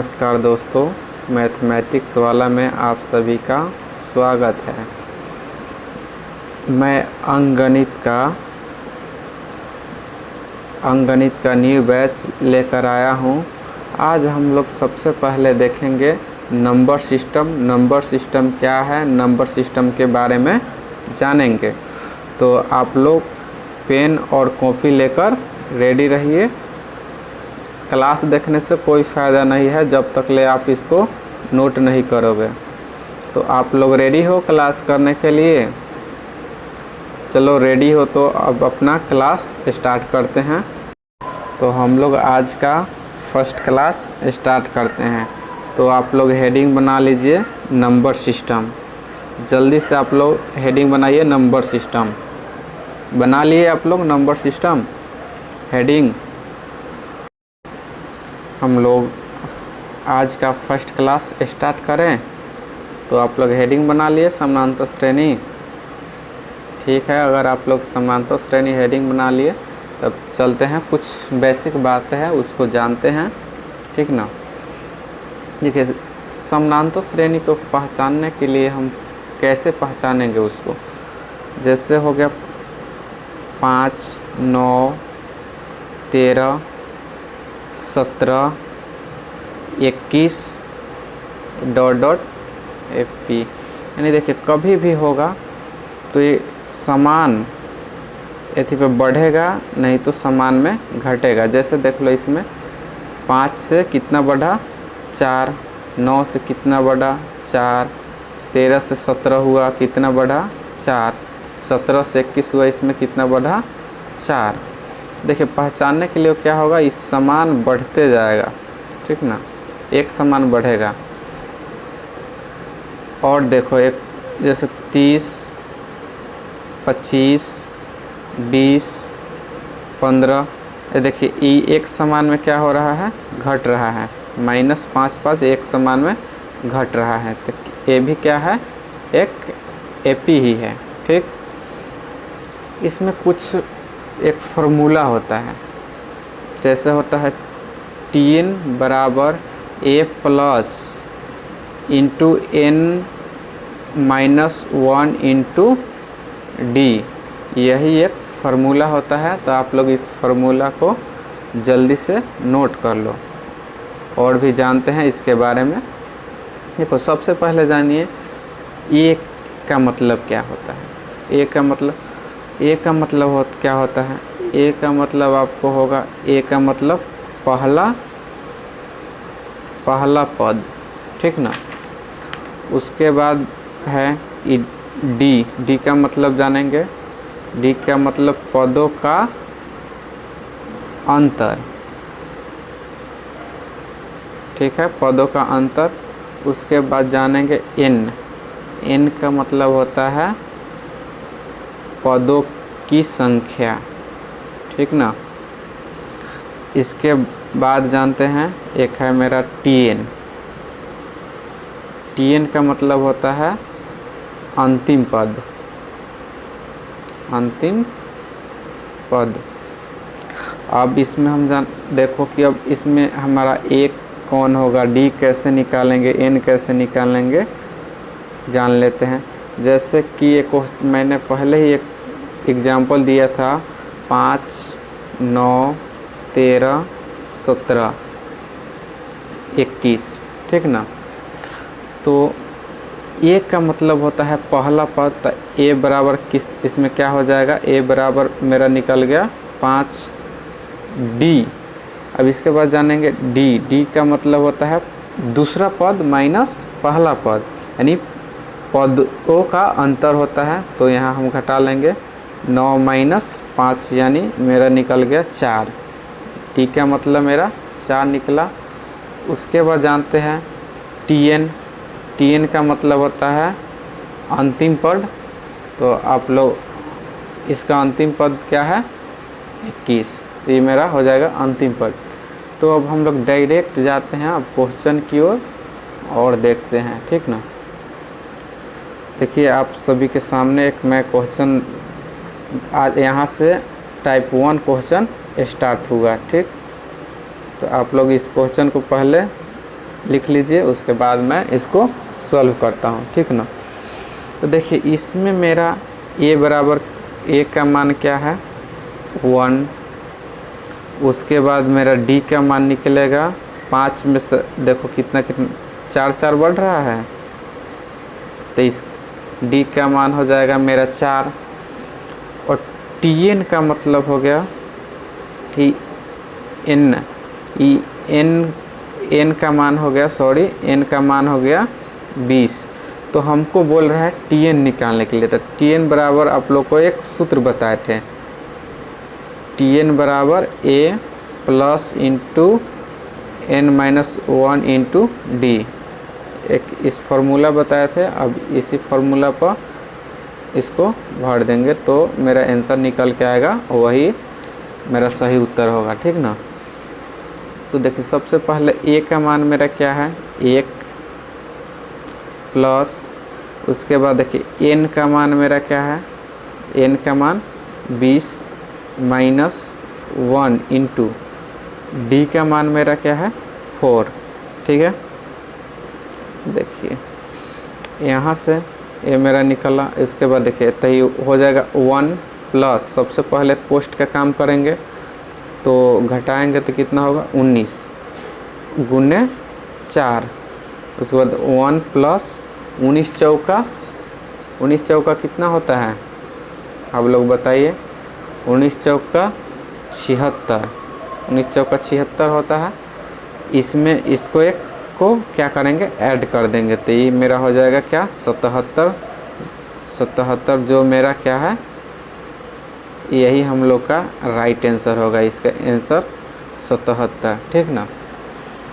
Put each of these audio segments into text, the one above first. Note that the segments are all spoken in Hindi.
नमस्कार दोस्तों, मैथमेटिक्स वाला में आप सभी का स्वागत है। मैं अंकगणित का न्यू बैच लेकर आया हूं। आज हम लोग सबसे पहले देखेंगे नंबर सिस्टम। नंबर सिस्टम क्या है, नंबर सिस्टम के बारे में जानेंगे। तो आप लोग पेन और कॉपी लेकर रेडी रहिए। क्लास देखने से कोई फ़ायदा नहीं है जब तक ले आप इसको नोट नहीं करोगे। तो आप लोग रेडी हो क्लास करने के लिए? चलो रेडी हो तो अब अपना क्लास स्टार्ट करते हैं। तो हम लोग आज का फर्स्ट क्लास स्टार्ट करते हैं। तो आप लोग हेडिंग बना लीजिए नंबर सिस्टम। जल्दी से आप लोग हेडिंग बनाइए नंबर सिस्टम। बना लिए आप लोग नंबर सिस्टम हेडिंग? हम लोग आज का फर्स्ट क्लास स्टार्ट करें। तो आप लोग हेडिंग बना लिए समानांतर श्रेणी। ठीक है, अगर आप लोग समानांतर श्रेणी हेडिंग बना लिए तब चलते हैं। कुछ बेसिक बातें हैं उसको जानते हैं, ठीक ना। देखिए, समानांतर श्रेणी को पहचानने के लिए हम कैसे पहचानेंगे उसको। जैसे हो गया 5, 9, 13, 17, 21 ... FP। यानी देखिए कभी भी होगा तो ये समान एथी पे बढ़ेगा, नहीं तो समान में घटेगा। जैसे देख लो, इसमें 5 से कितना बढ़ा 4, 9 से कितना बढ़ा 4, 13 से 17 हुआ कितना बढ़ा 4, 17 से 21 हुआ, इसमें कितना बढ़ा 4। देखिए पहचानने के लिए क्या होगा, इस समान बढ़ते जाएगा, ठीक ना, एक समान बढ़ेगा। और देखो एक जैसे 30, 25, 20, 15, ये देखिए ई एक समान में क्या हो रहा है, घट रहा है। -5 एक समान में घट रहा है। तो ये भी क्या है, एक एपी ही है, ठीक। इसमें कुछ एक फार्मूला होता है। जैसे होता है Tn बराबर A plus into N -1 into D। यही एक फार्मूला होता है। तो आप लोग इस फार्मूला को जल्दी से नोट कर लो। और भी जानते हैं इसके बारे में। देखो सबसे पहले जानिए ए का मतलब क्या होता है। ए का मतलब क्या होता है। ए का मतलब आपको होगा, ए का मतलब पहला पद, ठीक ना। उसके बाद है डी का मतलब जानेंगे। डी का मतलब पदों का अंतर, ठीक है, पदों का अंतर। उसके बाद जानेंगे एन का मतलब होता है पदों की संख्या, ठीक ना। इसके बाद जानते हैं एक है मेरा टीएन का मतलब होता है अंतिम पद। अब इसमें हम देखो कि अब इसमें हमारा एक कौन होगा, डी कैसे निकालेंगे, एन कैसे निकालेंगे, जान लेते हैं। जैसे कि एक मैंने पहले ही एक एग्जाम्पल दिया था, 5, 9, 13, 17, 21, ठीक ना। तो ए का मतलब होता है पहला पद। तो ए बराबर किस, इसमें क्या हो जाएगा, ए बराबर मेरा निकल गया 5 डी। अब इसके बाद जानेंगे डी का मतलब होता है दूसरा पद माइनस पहला पद, यानी पदों का अंतर होता है। तो यहाँ हम घटा लेंगे 9 - 5 यानी मेरा निकल गया 4। टी का मतलब मेरा 4 निकला। उसके बाद जानते हैं टीएन का मतलब होता है अंतिम पद। तो आप लोग इसका अंतिम पद क्या है, 21। तो ये मेरा हो जाएगा अंतिम पद। तो अब हम लोग डायरेक्ट जाते हैं अब क्वेश्चन की ओर और देखते हैं, ठीक ना। देखिए आप सभी के सामने एक मैं क्वेश्चन आज यहाँ से टाइप 1 क्वेश्चन स्टार्ट हुआ, ठीक। तो आप लोग इस क्वेश्चन को पहले लिख लीजिए, उसके बाद मैं इसको सॉल्व करता हूँ, ठीक ना। तो देखिए इसमें मेरा a बराबर a का मान क्या है 1, उसके बाद मेरा d का मान निकलेगा 5 में से देखो कितना 4 बढ़ रहा है, तो इस d का मान हो जाएगा मेरा 4, और tn का मतलब हो गया कि n का मान हो गया n का मान हो गया 20। तो हमको बोल रहा है tn निकालने के लिए। तो tn बराबर आप लोग को एक सूत्र बताए थे, tn बराबर a plus into n-1 into D, एक इस फॉर्मूला बताए थे। अब इसी फॉर्मूला पर इसको भर देंगे तो मेरा आंसर निकल के आएगा, वही मेरा सही उत्तर होगा, ठीक ना। तो देखिए सबसे पहले a का मान मेरा क्या है 1, प्लस उसके बाद देखिए n का मान मेरा क्या है, n का मान 20 माइनस 1 इंटू d का मान मेरा क्या है 4, ठीक है। देखिए यहाँ से ये मेरा निकला, इसके बाद देखिए तो ये हो जाएगा 1 प्लस, सबसे पहले पोस्ट का काम करेंगे तो घटाएंगे तो कितना होगा 19 गुने 4, उसके बाद 1 प्लस 19 चौका कितना होता है आप लोग बताइए, 19 चौका 76, 19 चौका 76 होता है। इसमें इसको एक को क्या करेंगे ऐड कर देंगे, तो ये मेरा हो जाएगा क्या 77, जो मेरा क्या है यही हम लोग का राइट आंसर होगा, इसका आंसर 77, ठीक ना।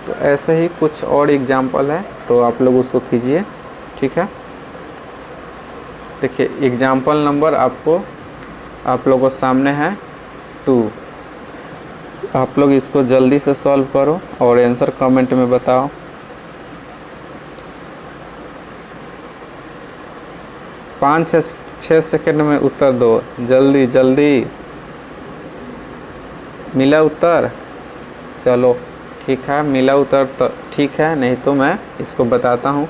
तो ऐसे ही कुछ और एग्जाम्पल है तो आप लोग उसको कीजिए, ठीक है। देखिए एग्जाम्पल नंबर आप लोगों को सामने है 2, आप लोग इसको जल्दी से सॉल्व करो और आंसर कमेंट में बताओ। पाँच से 6 सेकंड में उत्तर दो, जल्दी जल्दी। मिला उत्तर? चलो ठीक है, मिला उत्तर तो ठीक है, नहीं तो मैं इसको बताता हूँ।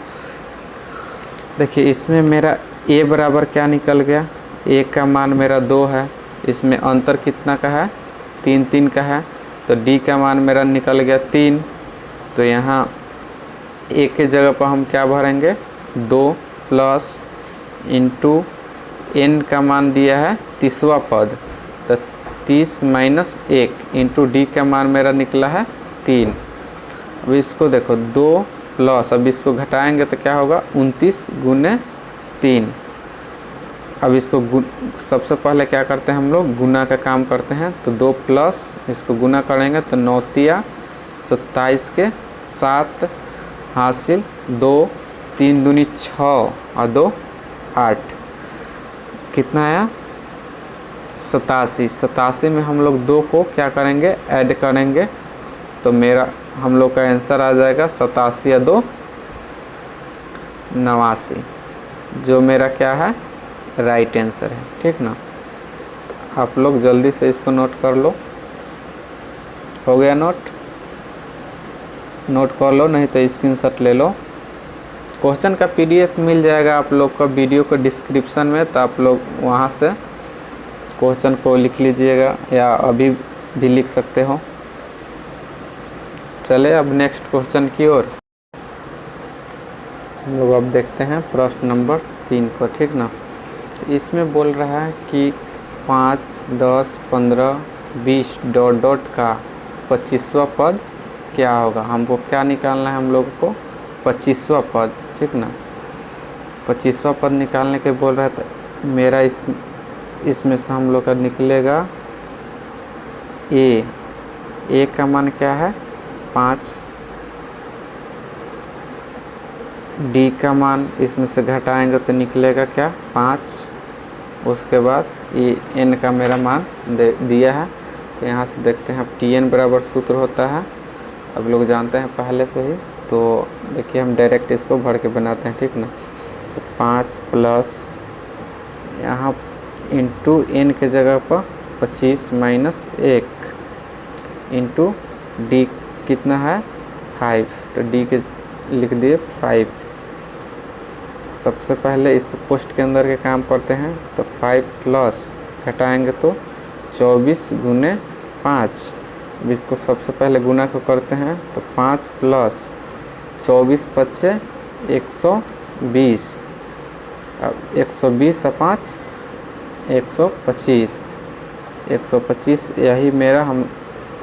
देखिए इसमें मेरा a बराबर क्या निकल गया, a का मान मेरा 2 है, इसमें अंतर कितना का है 3 का है, तो d का मान मेरा निकल गया 3। तो यहाँ a के जगह पर हम क्या भरेंगे 2 प्लस इंटू n का मान दिया है 30वां पद, तो 30 माइनस 1 इंटू डी का मान मेरा निकला है 3। अब इसको देखो 2 प्लस, अब इसको घटाएंगे तो क्या होगा 29 गुने 3। अब इसको सबसे पहले क्या करते हैं हम लोग गुना का काम करते हैं, तो 2 प्लस इसको गुना करेंगे तो 9 तिया 27 के 7 हासिल 2, 3 दूनी 6 और 2 8, कितना आया 87 में हम लोग 2 को क्या करेंगे ऐड करेंगे, तो मेरा हम लोग का आंसर आ जाएगा 87 या 2 89, जो मेरा क्या है राइट आंसर है, ठीक ना। आप लोग जल्दी से इसको नोट कर लो, हो गया नोट कर लो, नहीं तो स्क्रीनशॉट ले लो। क्वेश्चन का PDF मिल जाएगा आप लोग का वीडियो को डिस्क्रिप्शन में, तो आप लोग वहां से क्वेश्चन को लिख लीजिएगा या अभी भी लिख सकते हो। चले अब नेक्स्ट क्वेश्चन की ओर हम लोग अब देखते हैं प्रश्न नंबर 3 को, ठीक ना। तो इसमें बोल रहा है कि 5, 10, 15, 20 डॉट डॉट का 25वां पद क्या होगा। हमको क्या निकालना है हम लोग को 25वां पद, ठीक ना। 25वां पद निकालने के बोल रहा है, तो मेरा इसमें से हम लोग का निकलेगा a का मान क्या है 5, d का मान इसमें से घटाएंगे तो निकलेगा क्या 5, उसके बाद ये n का मेरा मान दिया है। तो यहाँ से देखते हैं, अब tn बराबर सूत्र होता है, अब लोग जानते हैं पहले से ही, तो देखिए हम डायरेक्ट इसको भर के बनाते हैं, ठीक ना। तो 5 प्लस यहाँ इंटू n के जगह पर 25 माइनस 1 इंटू d कितना है 5, तो डी के लिख दिए 5। सबसे पहले इसको पोस्ट के अंदर के काम करते हैं, तो 5 प्लस घटाएंगे तो 24 गुने 5। अब इसको सबसे पहले गुना को करते हैं, तो 5 प्लस 24 बच्चे 120। अब 120 और 5 125, 125 यही मेरा हम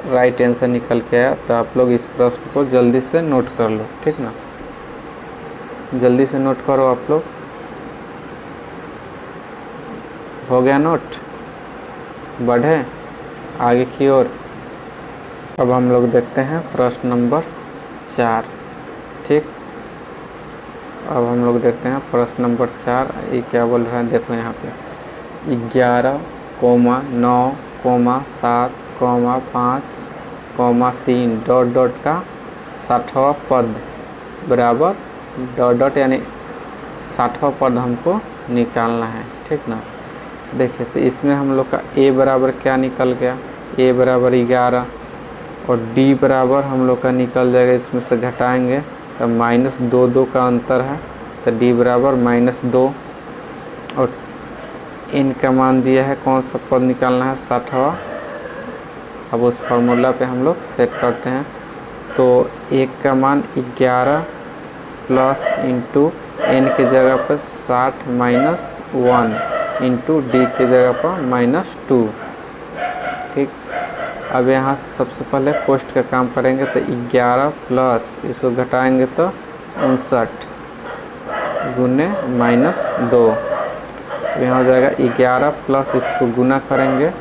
राइट आंसर निकल के आया। तो आप लोग इस प्रश्न को जल्दी से नोट कर लो, ठीक ना, जल्दी से नोट करो आप लोग। हो गया नोट? बढ़े आगे की ओर। अब हम लोग देखते हैं प्रश्न नंबर 4, ठीक। अब हम लोग देखते हैं प्रश्न नंबर 4। ये क्या बोल रहा है, देखो यहाँ पे 11, 9, 7, 5, 3 डॉट डॉट का 60वां पद बराबर डॉट डॉट यानी 60वां पद हमको निकालना है, ठीक ना। देखिए तो इसमें हम लोग का a बराबर क्या निकल गया, a बराबर 11 और d बराबर हम लोग का निकल जाएगा, इसमें से घटाएंगे तो -2 का अंतर है, तो d बराबर -2 और n का मान दिया है, कौन सा पद निकालना है 60वां। अब उस फार्मूला पे हम लोग सेट करते हैं, तो 1 का मान 11 प्लस इंटू n की जगह पर 60 माइनस 1 इंटू डी की जगह पर -2, ठीक। अब यहाँ से सबसे पहले पोस्ट का काम करेंगे, तो 11 प्लस इसको घटाएंगे तो 59 गुने -2। यहाँ हो जाएगा 11 प्लस इसको गुना करेंगे,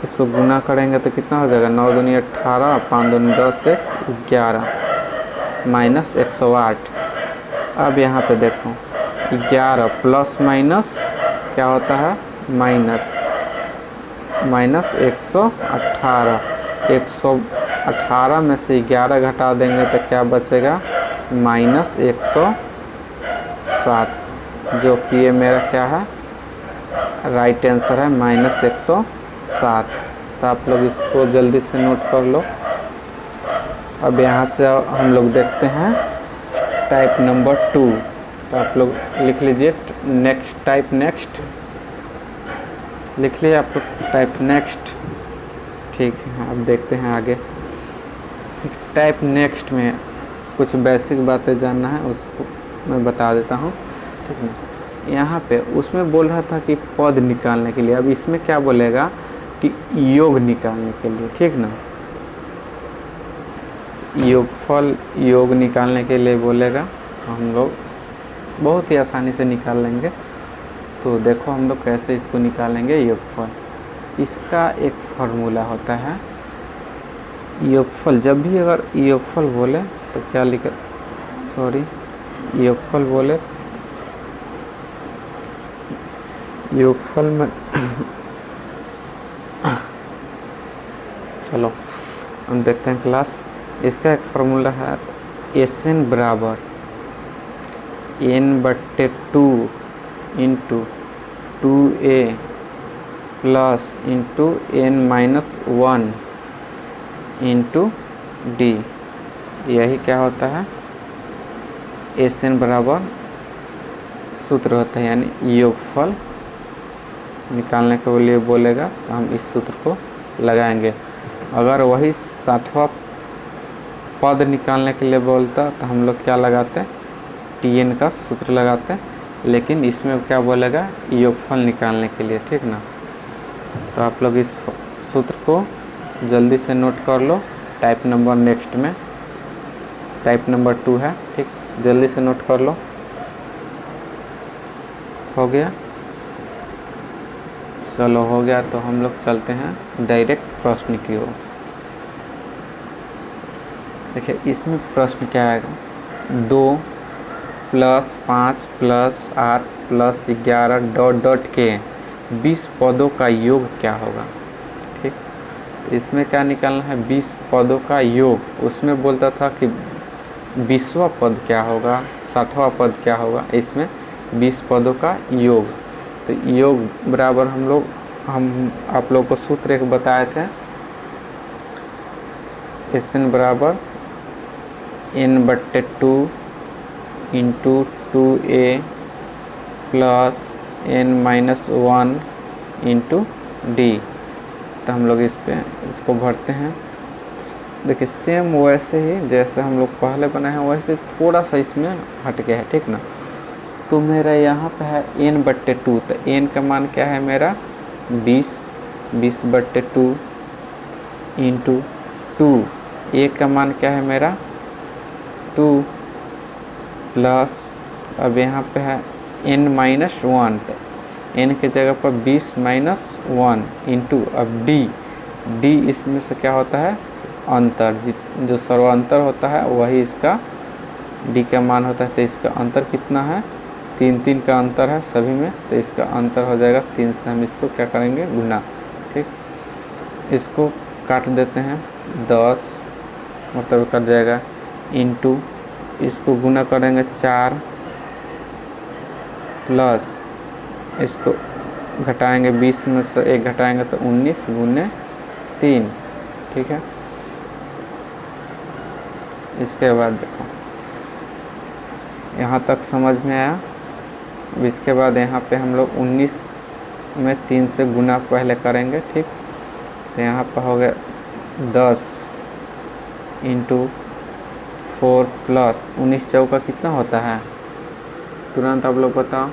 इसको गुना करेंगे तो कितना हो जाएगा 9 दूनी 18, 5 दूनी 10 से 11 माइनस 108। अब यहाँ पे देखो 11 प्लस माइनस क्या होता है माइनस 118। 118 में से 11 घटा देंगे तो क्या बचेगा -107, जो कि ये मेरा क्या है राइट आंसर है -107। तो आप लोग इसको जल्दी से नोट कर लो। अब यहाँ से हम लोग देखते हैं टाइप नंबर 2, तो आप लोग लिख लीजिए नेक्स्ट टाइप, नेक्स्ट लिख लीजिए आप लोग टाइप नेक्स्ट, ठीक है। अब देखते हैं आगे टाइप नेक्स्ट में कुछ बेसिक बातें जानना है, उसको मैं बता देता हूँ, ठीक है। यहाँ पे उसमें बोल रहा था कि पद निकालने के लिए, अब इसमें क्या बोलेगा कि योग निकालने के लिए, ठीक ना। योगफल योग निकालने के लिए बोलेगा, तो हम लोग बहुत ही आसानी से निकाल लेंगे। तो देखो हम लोग कैसे इसको निकालेंगे योगफल। इसका एक फार्मूला होता है योगफल, जब भी अगर योगफल बोले तो क्या लिख योगफल बोले, योगफल में चलो हम देखते हैं क्लास। इसका एक फार्मूला है SN बराबर n/2 into 2a plus into n-1 into D. यही क्या होता है SN बराबर सूत्र होता है, यानी योगफल निकालने के लिए बोलेगा तो हम इस सूत्र को लगाएंगे। अगर वही 60वां पद निकालने के लिए बोलता तो हम लोग क्या लगाते TN का सूत्र लगाते, लेकिन इसमें क्या बोलेगा योगफल निकालने के लिए, ठीक ना। तो आप लोग इस सूत्र को जल्दी से नोट कर लो। टाइप नंबर नेक्स्ट में टाइप नंबर 2 है, ठीक, जल्दी से नोट कर लो। हो गया, चलो हो गया, तो हम लोग चलते हैं डायरेक्ट प्रश्न की ओर। देखिए इसमें प्रश्न क्या आएगा, 2 + 5 + 8 + 11 डॉट डॉट के 20 पदों का योग क्या होगा, ठीक। तो इसमें क्या निकालना है 20 पदों का योग। उसमें बोलता था कि 20वां पद क्या होगा, 60वां पद क्या होगा, इसमें 20 पदों का योग। तो योग बराबर हम आप लोग को सूत्र एक बताए थे, Sn बराबर n/2 into 2a plus n-1 into D. तो हम लोग इसको भरते हैं। देखिए सेम वैसे ही जैसे हम लोग पहले बनाए हैं वैसे थोड़ा सा इसमें हट गया है, ठीक ना। तो मेरा यहाँ पे है n/2, तो n का मान क्या है मेरा 20/2 इंटू 2, a का मान क्या है मेरा 2 प्लस अब यहाँ पे है n-1, तो n की जगह पर 20-1 इंटू अब d इसमें से क्या होता है अंतर, जो सर्वांतर होता है वही इसका d का मान होता है। तो इसका अंतर कितना है 3 का अंतर है सभी में, तो इसका अंतर हो जाएगा 3 से हम इसको क्या करेंगे गुना, ठीक। इसको काट देते हैं 10 मतलब कट जाएगा इंटू इसको गुना करेंगे 4 प्लस इसको घटाएंगे 20 में से 1 घटाएंगे तो 19 गुने 3, ठीक है। इसके बाद देखो यहाँ तक समझ में आया। अब इसके बाद यहाँ पे हम लोग 19 में 3 से गुना पहले करेंगे, ठीक। तो यहाँ पर हो गया 10 इंटू 4 प्लस 19 चौका कितना होता है तुरंत आप लोग बताओ।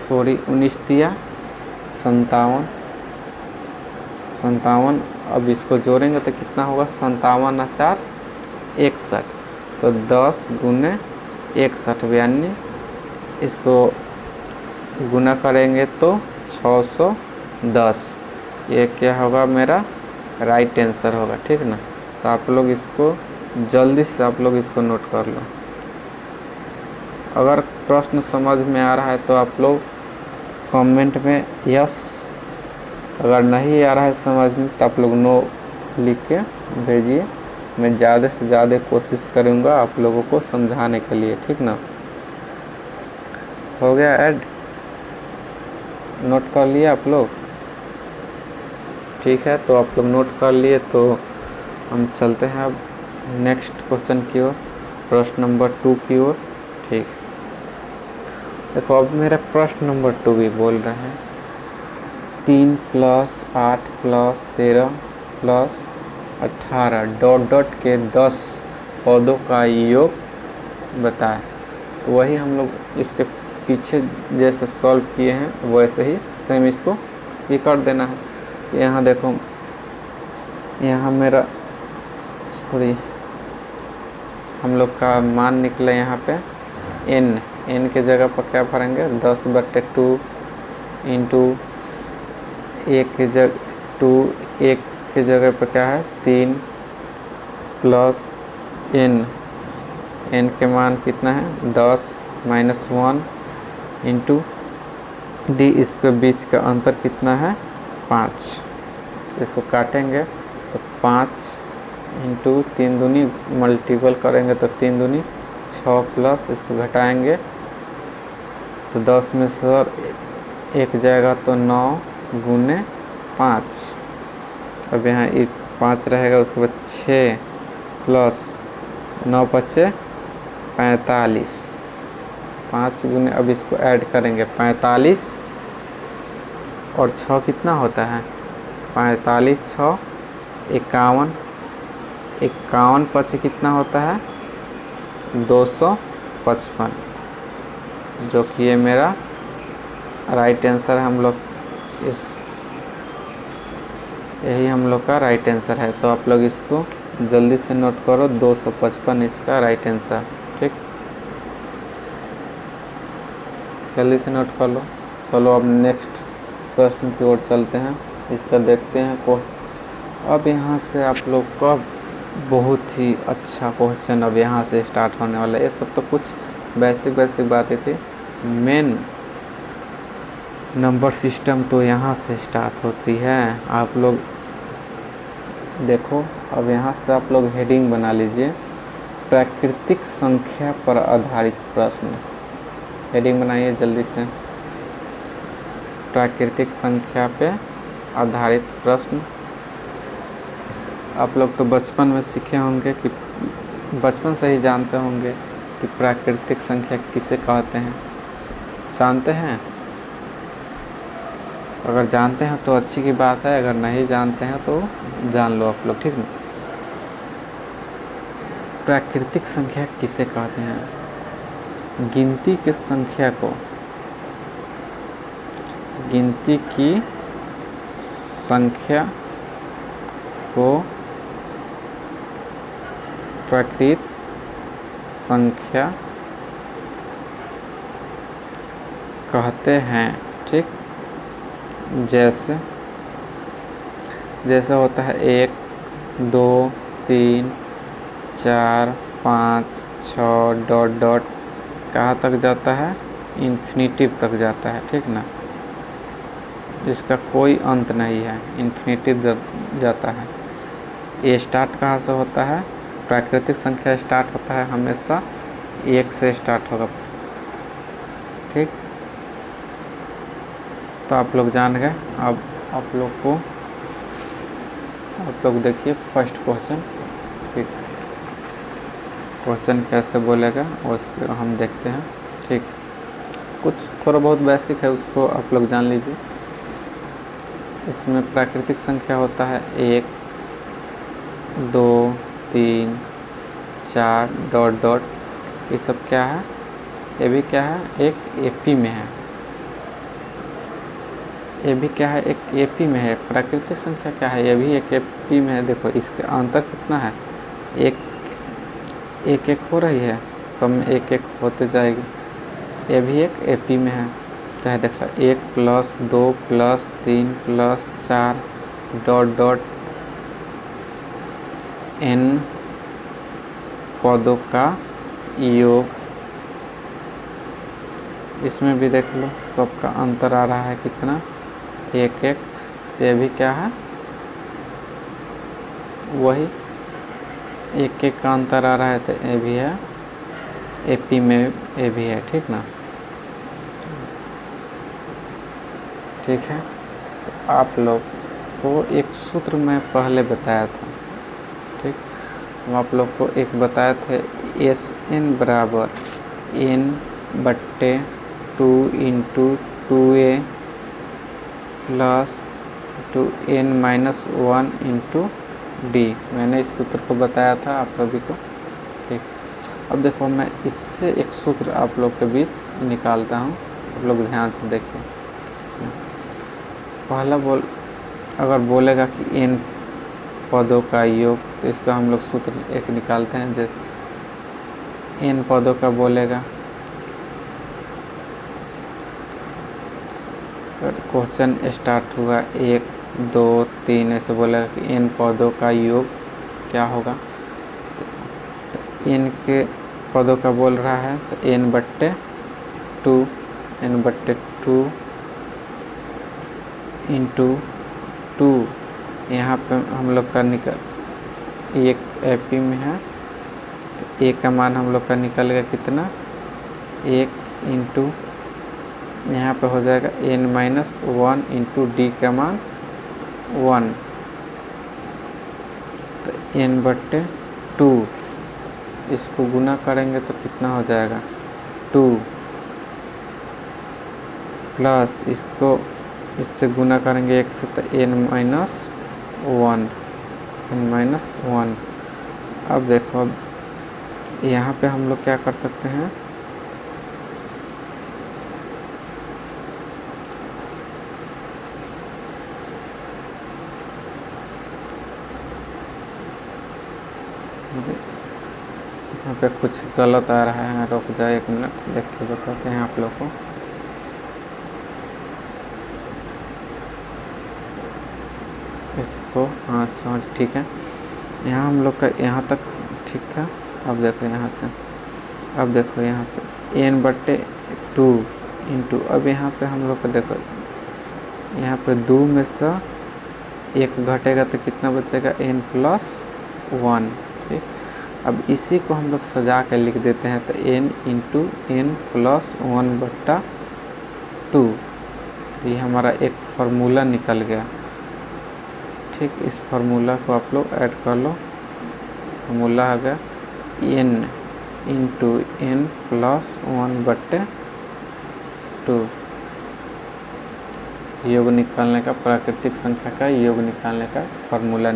सॉरी 19 दिया 57। अब इसको जोड़ेंगे तो कितना होगा 57×4 61। तो 10 गुने 61 92, इसको गुना करेंगे तो 610। ये क्या होगा मेरा राइट आंसर होगा, ठीक ना। तो आप लोग इसको जल्दी से आप लोग इसको नोट कर लो। अगर प्रश्न समझ में आ रहा है तो आप लोग कमेंट में यस, अगर नहीं आ रहा है समझ में तो आप लोग नो लिख के भेजिए। मैं ज़्यादा से ज़्यादा कोशिश करूँगा आप लोगों को समझाने के लिए, ठीक ना। हो गया ऐड, नोट कर लिए आप लोग, ठीक है। तो आप लोग नोट कर लिए तो हम चलते हैं अब नेक्स्ट क्वेश्चन की ओर, प्रश्न नंबर 2 की ओर, ठीक। देखो अब मेरा प्रश्न नंबर 2 भी बोल रहे हैं 3 + 8 + 13 + 18 डॉट डॉट के 10 पदों का योग बताएं। तो वही हम लोग इसके पीछे जैसे सॉल्व किए हैं वैसे ही सेम इसको ये कर देना है। यहाँ देखो यहाँ मेरा सॉरी हम लोग का मान निकला यहाँ पे n के जगह पर क्या भरेंगे 10/2 इंटू 1 के जगह 2, 1 के जगह पर क्या है 3 प्लस n के मान कितना है 10-1 इंटू d, इसके बीच का अंतर कितना है 5। इसको काटेंगे तो 5 इंटू 3 दूनी मल्टीपल करेंगे तो 3 दूनी 6 प्लस इसको घटाएंगे तो 10 में से 1 जाएगा तो 9 गुने 5। अब यहाँ 5 रहेगा, उसके बाद 6 प्लस 9 × 45, 5 गुने अब इसको ऐड करेंगे 45 और 6 कितना होता है 45 6 51, 51 × 5 कितना होता है 255, जो कि ये मेरा राइट आंसर है। हम लोग यही हम लोग का राइट आंसर है। तो आप लोग इसको जल्दी से नोट करो 255 इसका राइट आंसर, ठीक। जल्दी से नोट कर लो। चलो अब नेक्स्ट प्रश्न की ओर चलते हैं, इसका देखते हैं। अब यहाँ से आप लोग का बहुत ही अच्छा क्वेश्चन अब यहाँ से स्टार्ट होने वाला है। ये सब तो कुछ बेसिक बातें थी, मेन नंबर सिस्टम तो यहाँ से स्टार्ट होती है। आप लोग देखो अब यहाँ से आप लोग हेडिंग बना लीजिए, प्राकृतिक संख्या पर आधारित प्रश्न। हेडिंग बनाइए जल्दी से। प्राकृतिक संख्या पे आधारित प्रश्न। आप लोग तो बचपन में सीखे होंगे कि बचपन से ही जानते होंगे कि प्राकृतिक संख्या किसे कहते हैं। जानते हैं? अगर जानते हैं तो अच्छी की बात है, अगर नहीं जानते हैं तो जान लो आप लोग, ठीक है। प्राकृतिक संख्या किसे कहते हैं? गिनती की संख्या को, गिनती की संख्या को प्राकृतिक संख्या कहते हैं, ठीक। जैसे जैसे होता है 1, 2, 3, 4, 5, 6 डॉट डॉट कहाँ तक जाता है? इन्फिनिटिव तक जाता है, ठीक ना। इसका कोई अंत नहीं है, इन्फिनिटिव जाता है। ये स्टार्ट कहाँ से होता है? प्राकृतिक संख्या स्टार्ट होता है हमेशा 1 से स्टार्ट होगा, ठीक। तो आप लोग जान गए। अब आप लोग देखिए फर्स्ट क्वेश्चन, ठीक। क्वेश्चन कैसे बोलेगा उसको हम देखते हैं, ठीक। कुछ थोड़ा बहुत बेसिक है, उसको आप लोग जान लीजिए। इसमें प्राकृतिक संख्या होता है 1, 2, 3, 4 डॉट डॉट, ये सब क्या है? ये भी क्या है? एक एपी में है। ये भी क्या है? एक एपी में है। प्राकृतिक संख्या क्या है? ये भी एक एपी में है। देखो इसके अंतर कितना है? एक एक हो रही है, सब में एक एक होते जाएगी। ये भी एक एपी में है। क्या है? देखो 1 + 2 + 3 + 4 डॉट डॉट n पदों का योग। इसमें भी देख लो सबका अंतर आ रहा है कितना? 1 1। ये भी क्या है? वही 1 1 का अंतर आ रहा है, तो ये भी है एपी में, ये भी है, ठीक ना। ठीक है। तो आप लोग को एक सूत्र मैं पहले बताया था, ठीक। हम आप लोग को एक बताए थे, SN बराबर n/2 × 2a + 2n - 1 × d। मैंने इस सूत्र को बताया था आप सभी को, ठीक। अब देखो मैं इससे एक सूत्र आप लोग के बीच निकालता हूँ, आप लोग ध्यान से देखिए। पहला अगर बोलेगा कि n पदों का योग, तो इसका हम लोग सूत्र एक निकालते हैं। जैसे n पदों का बोलेगा, क्वेश्चन स्टार्ट हुआ 1, 2, 3 ऐसे बोलेगा कि n पदों का योग क्या होगा। तो n के पदों का बोल रहा है, तो n/2 × 2 यहाँ पे हम लोग का एक एपी में है, तो a का मान हम लोग का निकल गया कितना? 1 × यहाँ पे हो जाएगा n - 1 × d का मान 1, तो n/2 इसको गुना करेंगे तो कितना हो जाएगा? 2 प्लस इसको इससे गुना करेंगे 1 से, तो n - 1। अब देखो, अब यहाँ पे हम लोग क्या कर सकते हैं? यहाँ पे कुछ गलत आ रहा है, रुक जाए 1 मिनट, देख के बताते हैं आप लोग को। इसको हाँ समझ, ठीक है। यहाँ हम लोग का यहाँ तक ठीक था। अब देखो यहाँ से, अब देखो यहाँ पे n/2 × अब यहाँ पे हम लोग का देखो, यहाँ पे 2 में से 1 घटेगा तो कितना बचेगा? n + 1, ठीक। अब इसी को हम लोग सजा के लिख देते हैं, तो n × n + 1/2, ये हमारा एक फार्मूला निकल गया। ठीक, इस फार्मूला को आप लोग ऐड कर लो। फार्मूला आ गया n इंटू n प्लस 1/2 योग निकालने का, प्राकृतिक संख्या का योग निकालने का फार्मूला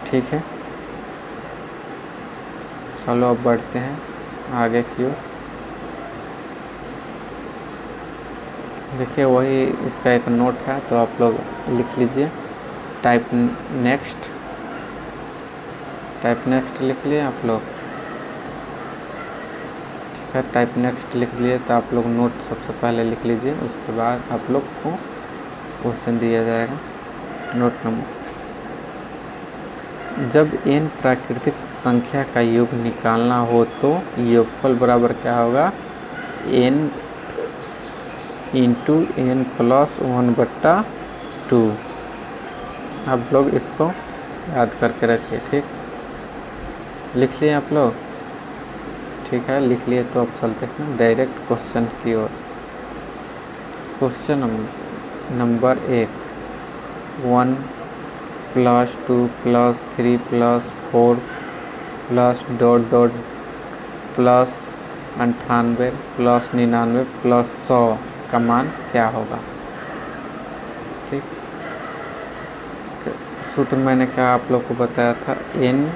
ठीक है। चलो अब बढ़ते हैं आगे की ओर। देखिए वही इसका एक नोट है, तो आप लोग लिख लीजिए टाइप नेक्स्ट लिख लिए आप लोग। ठीक है, टाइप नेक्स्ट लिख लिए तो आप लोग नोट सबसे पहले लिख लीजिए, उसके बाद आप लोग को क्वेश्चन दिया जाएगा। नोट नंबर, जब n प्राकृतिक संख्या का योग निकालना हो तो योगफल बराबर क्या होगा, n इंटू n प्लस 1/2। आप लोग इसको याद करके रखिए। ठीक, लिख लिए आप लोग। ठीक है, लिख लिए तो अब चलते हैं डायरेक्ट क्वेश्चन की ओर। Question number 1, 1 + 2 + 3 + 4 plus dot dot plus 98 + 99 + 100 का मान क्या होगा। ठीक, सूत्र मैंने क्या आप लोग को बताया था, n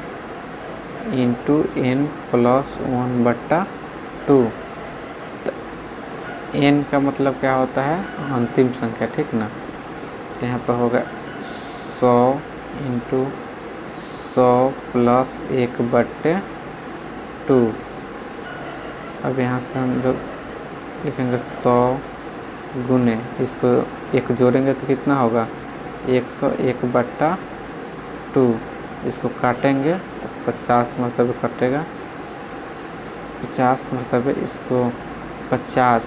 into n plus 1/2। n का मतलब क्या होता है, अंतिम संख्या। ठीक ना, तो यहाँ पर होगा 100 इंटू 100 प्लस 1/2। अब यहाँ से हम लोग लिखेंगे 100 गुने, इसको एक जोड़ेंगे तो कितना होगा, 101/2। इसको काटेंगे तो 50 मतलब कटेगा, 50 मतलब इसको 50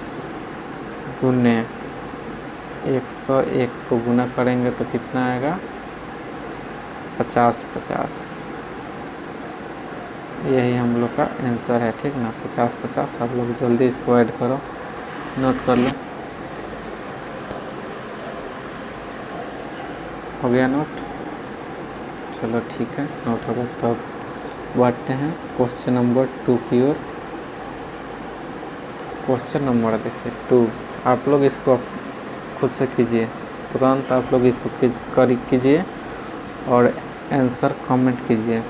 गुने 101 को गुना करेंगे तो कितना आएगा, 50। यही हम लोग का आंसर है। ठीक ना, 50। आप लोग जल्दी इसको ऐड करो, नोट कर लो। हो गया नोट, चलो ठीक है, नोट हो गया। तो अब बढ़ते हैं क्वेश्चन नंबर 2 की ओर। क्वेश्चन नंबर देखिए 2, आप लोग इसको खुद से कीजिए, तुरंत आप लोग इसको कीजिए और आंसर कमेंट कीजिए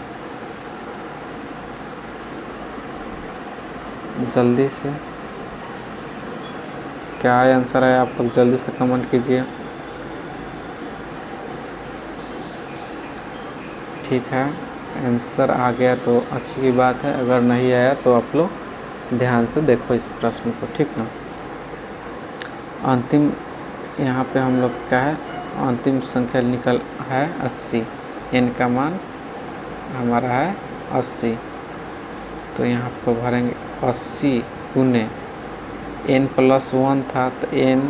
जल्दी से। क्या आंसर है आप लोग जल्दी से कमेंट कीजिए। ठीक है, आंसर आ गया तो अच्छी की बात है, अगर नहीं आया तो आप लोग ध्यान से देखो इस प्रश्न को। ठीक ना, अंतिम यहाँ पे हम लोग क्या है, अंतिम संख्या निकल है 80, n का मान हमारा है 80। तो यहाँ पर भरेंगे 80 गुने n + 1 था तो n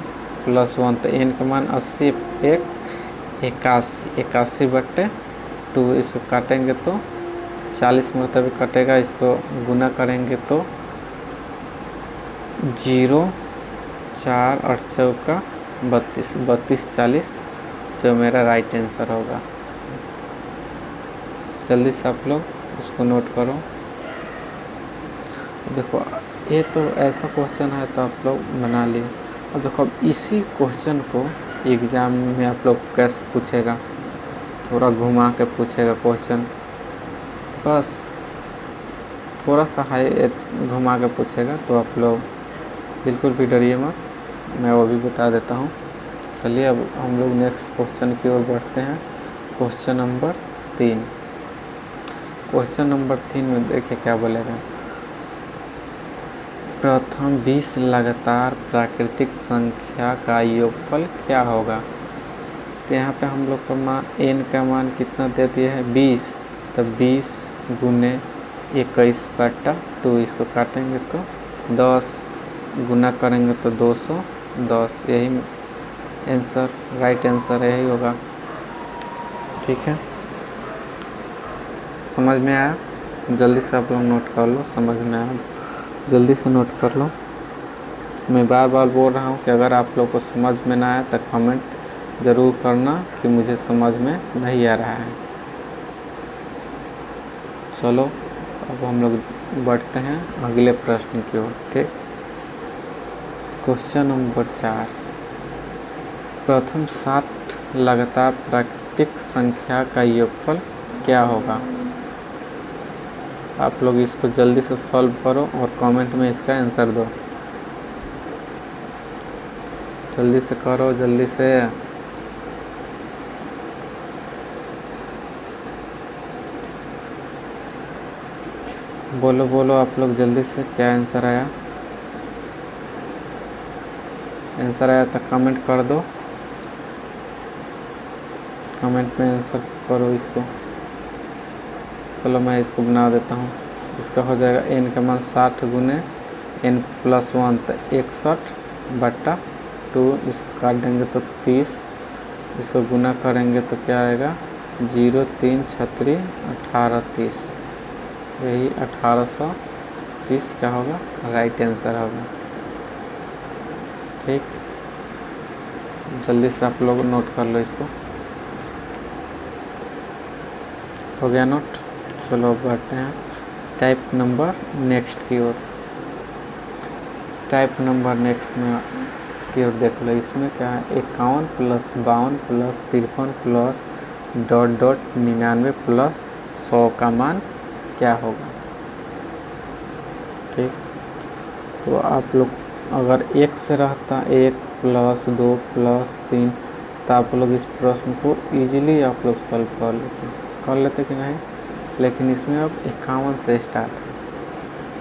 + 1, तो n का मान 80 1 81/2। इसको काटेंगे तो 40 मतलब कटेगा, इसको गुना करेंगे तो 0 4 8 चौका 32 40, जो मेरा राइट आंसर होगा। जल्दी से आप लोग इसको नोट करो। देखो ये तो ऐसा क्वेश्चन है तो आप लोग बना लिए। अब देखो अब इसी क्वेश्चन को एग्ज़ाम में आप लोग कैसे पूछेगा, थोड़ा घुमा के पूछेगा क्वेश्चन, बस थोड़ा सा हाई घुमा के पूछेगा। तो आप लोग बिल्कुल भी डरिए मत, मैं वो भी बता देता हूँ। चलिए अब हम लोग नेक्स्ट क्वेश्चन की ओर बढ़ते हैं। Question number 3। क्वेश्चन नंबर 3 में देखिए क्या बोलेगा, प्रथम 20 लगातार प्राकृतिक संख्या का योगफल क्या होगा। तो यहाँ पे हम लोग का n का मान कितना दे दिया है 20, तो 20 गुने 21/2। इसको काटेंगे तो 10, गुना करेंगे तो 210। यही आंसर, राइट आंसर यही होगा। ठीक है, समझ में आया, जल्दी से आप लोग नोट कर लो, समझ में आया जल्दी से नोट कर लो। मैं बार बार बोल रहा हूँ कि अगर आप लोग को समझ में ना आए तो कमेंट ज़रूर करना कि मुझे समझ में नहीं आ रहा है। चलो अब हम लोग बढ़ते हैं अगले प्रश्न की ओर। ठीक, क्वेश्चन नंबर 4, प्रथम 7 लगातार प्राकृतिक संख्या का योगफल क्या होगा? आप लोग इसको जल्दी से सॉल्व करो और कमेंट में इसका आंसर दो। जल्दी से करो, जल्दी से। बोलो बोलो आप लोग जल्दी से, क्या आंसर आया? आंसर आया तो कमेंट कर दो, कमेंट में आंसर करो इसको। चलो मैं इसको बना देता हूँ। इसका हो जाएगा n का मान 60 गुने n+1 तो 61/2। इसको काट देंगे तो 30। इसको गुना करेंगे तो क्या आएगा? 0 3 36 18 30। यही 1830 क्या होगा? राइट आंसर होगा। ठीक, जल्दी से आप लोग नोट कर लो इसको। हो गया नोट? चलो बढ़ते हैं टाइप नंबर नेक्स्ट की ओर। टाइप नंबर नेक्स्ट में की ओर देख लो। इसमें क्या है? 51 + 52 + 53 + .99 + 100 का मान क्या होगा? ठीक, तो आप लोग अगर 1 से रहता 1 + 2 + 3 तो आप लोग इस प्रश्न को इजीली आप लोग सॉल्व कर लेते कि नहीं? लेकिन इसमें अब 51 से स्टार्ट है,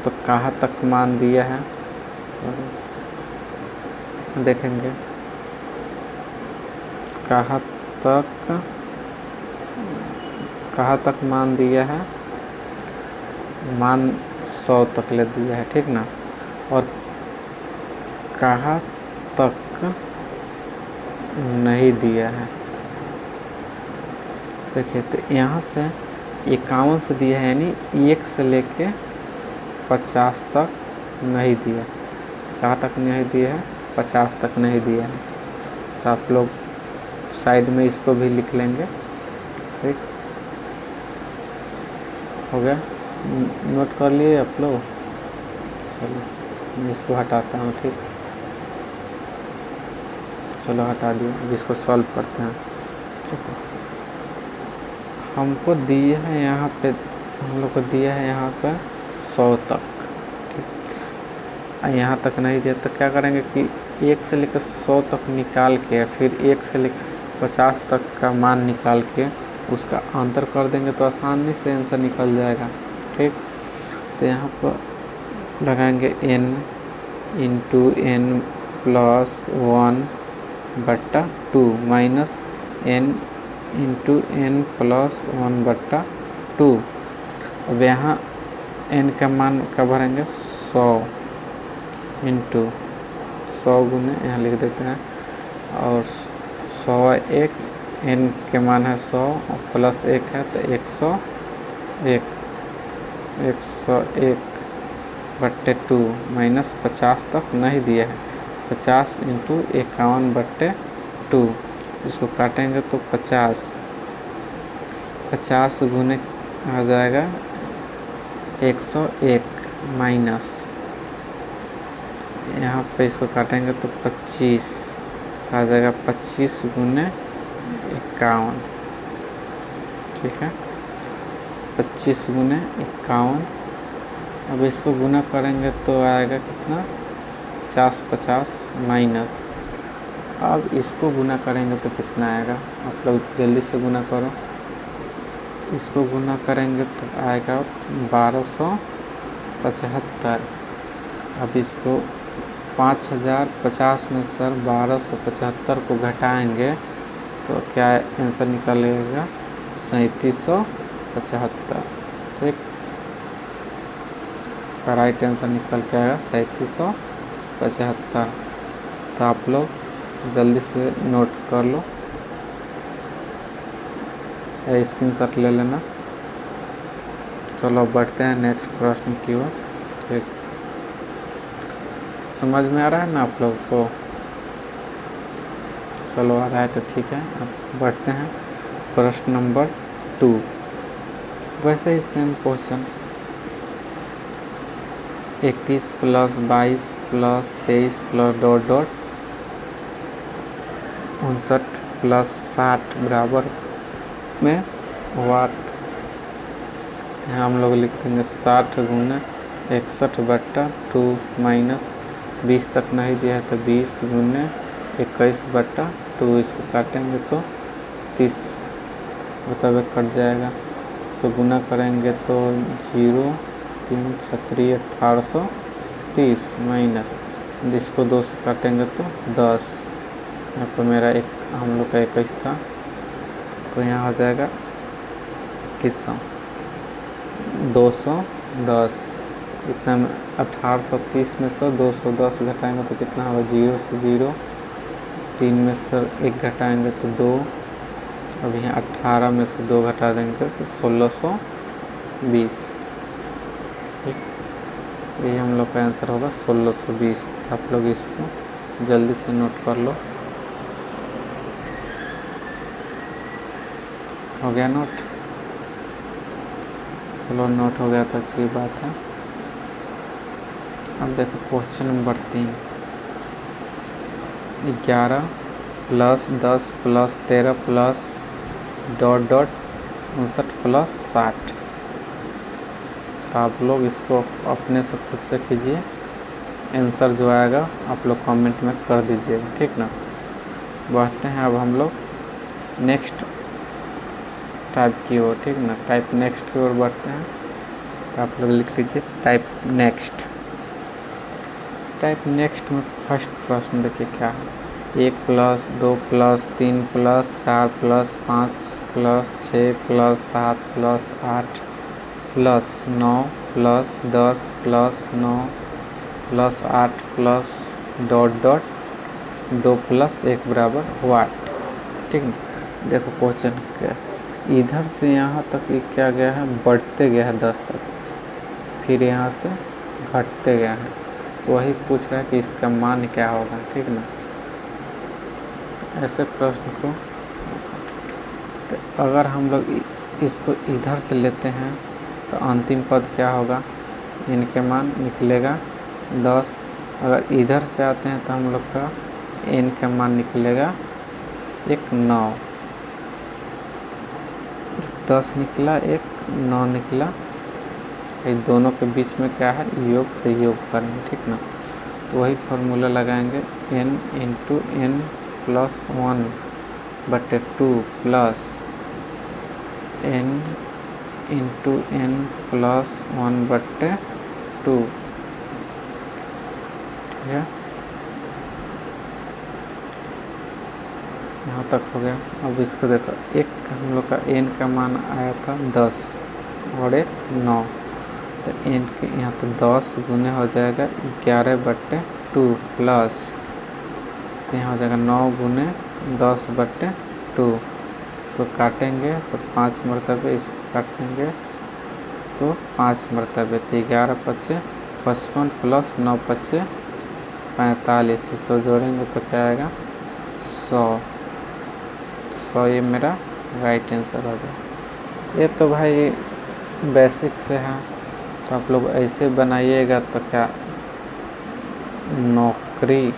तो कहाँ तक मान दिया है देखेंगे। कहाँ तक मान दिया है? मान 100 तक ले दिया है, ठीक ना? और कहाँ तक नहीं दिया है? देखिए, तो यहाँ से 51 से दिया है, यानी 1 से लेके 50 तक नहीं दिया। कहाँ तक नहीं दिया है? 50 तक नहीं दिया है। तो आप लोग साइड में इसको भी लिख लेंगे। ठीक, हो गया? नोट कर लिए आप लोग? चलो मैं इसको हटाता हूँ। ठीक, चलो हटा दिए। अब इसको सॉल्व करते हैं। हमको दिया है यहाँ पे, हम लोग को दिया है यहाँ पर 100 तक। ठीक, यहाँ तक नहीं दिया तो क्या करेंगे कि 1 से लेकर 100 तक निकाल के फिर 1 से लेकर 50 तक का मान निकाल के उसका अंतर कर देंगे तो आसानी से आंसर निकल जाएगा। ठीक, तो यहाँ पर लगाएंगे n × n+1/2 - n × n+1/2। अब यहाँ n का मान का भरेंगे 100 × 100 गुने यहाँ लिख देते हैं, और 101 n के मान है 100 और +1 है तो 101 101/2 - 50 तक नहीं दिया है। 50 × 51/2। इसको काटेंगे तो 50 गुने आ जाएगा 101 माइनस, यहाँ पे इसको काटेंगे तो 25 आ जाएगा 25 गुने 51। ठीक है, 25 गुने 51। अब इसको गुना करेंगे तो आएगा कितना? 50 माइनस। अब इसको गुना करेंगे तो कितना आएगा? आप लोग जल्दी से गुना करो। इसको गुना करेंगे तो आएगा 1275। अब इसको 5050 में सर 1275 को घटाएंगे तो क्या आंसर निकलेगा? 3775। ठीक, राइट आंसर निकल के आएगा 3775। तो आप लोग जल्दी से नोट कर लो, स्क्रीनशॉट ले लेना। चलो बढ़ते हैं नेक्स्ट प्रश्न की ओर। ठीक, समझ में आ रहा है ना आप लोग को? चलो आ रहा है तो ठीक है। अब बढ़ते हैं प्रश्न नंबर 2। वैसे ही सेम क्वेश्चन, 21 + 22 + 23 + डॉट डॉट 59 + 60 बराबर में वाट। यहाँ हम लोग लिख देंगे 60 × 61/2 माइनस 20 तक नहीं दिया है तो 20 × 21/2, इसको काटेंगे तो 30 मतलब कट जाएगा। इसको गुना करेंगे तो 0 3 छत्री 1830 माइनस, जिसको 2 से काटेंगे तो 10। यहाँ पर मेरा हम लोग का 21 था तो यहाँ हो जाएगा 2100 210। इतना में 1830 में से 210 घटाएंगे तो कितना होगा? 0 से 0, 3 में से 1 घटाएंगे तो 2, अब यहाँ 18 में से 2 घटा देंगे तो 1620। ये हम लोग का आंसर होगा 1620। आप लोग इसको जल्दी से नोट कर लो। हो गया नोट? चलो नोट हो गया तो अच्छी बात है। अब देखो क्वेश्चन नंबर 3, 11 + 10 + 13 + डॉट डॉट 59 + 60। तो आप लोग इसको अपने से खुद से कीजिए, आंसर जो आएगा आप लोग कमेंट में कर दीजिएगा, ठीक ना। बढ़ते हैं अब हम लोग नेक्स्ट टाइप की ओर, ठीक ना। टाइप नेक्स्ट की ओर बढ़ते हैं तो आप लोग लिख लीजिए टाइप नेक्स्ट। टाइप नेक्स्ट में फर्स्ट प्रश्न देखिए क्या है, 1 + 2 + 3 + 4 + 5 + 6 + 7 + 8 + 9 + 10 + 9 + 8 + डॉट डॉट 2 + 1 बराबर वाट, ठीक ना। देखो क्वेश्चन क्या, इधर से यहाँ तक ये क्या गया है, बढ़ते गया है 10 तक, फिर यहाँ से घटते गया है। वही पूछ रहा है कि इसका मान क्या होगा, ठीक ना। ऐसे प्रश्न को तो अगर हम लोग इसको इधर से लेते हैं तो अंतिम पद क्या होगा, इनके मान निकलेगा 10। अगर इधर से आते हैं तो हम लोग का इनका मान निकलेगा 9। 10 निकला, 9 निकला। इस दोनों के बीच में क्या है, योग, तो योग करेंगे, ठीक ना। तो वही फार्मूला लगाएंगे, n × n + 1/2 plus n × n + 1/2, ठीक है। यहाँ तक हो गया। अब इसको देखो, एक हम लोग का n का मान आया था 10 और एक 9, तो n के यहाँ पे 10 गुने हो जाएगा 11/2 प्लस यहाँ हो जाएगा 9 गुने 10/2। इसको काटेंगे तो 5 मरतबे, इसको काटेंगे तो 5 मरतबे, तो 11 × 5 = 55 + 9 × 5 = 45। तो जोड़ेंगे तो क्या आएगा 100। 100 ये मेरा राइट आंसर हो जाएगा। ये तो भाई बेसिक से है, तो आप लोग ऐसे बनाइएगा तो क्या नौकरी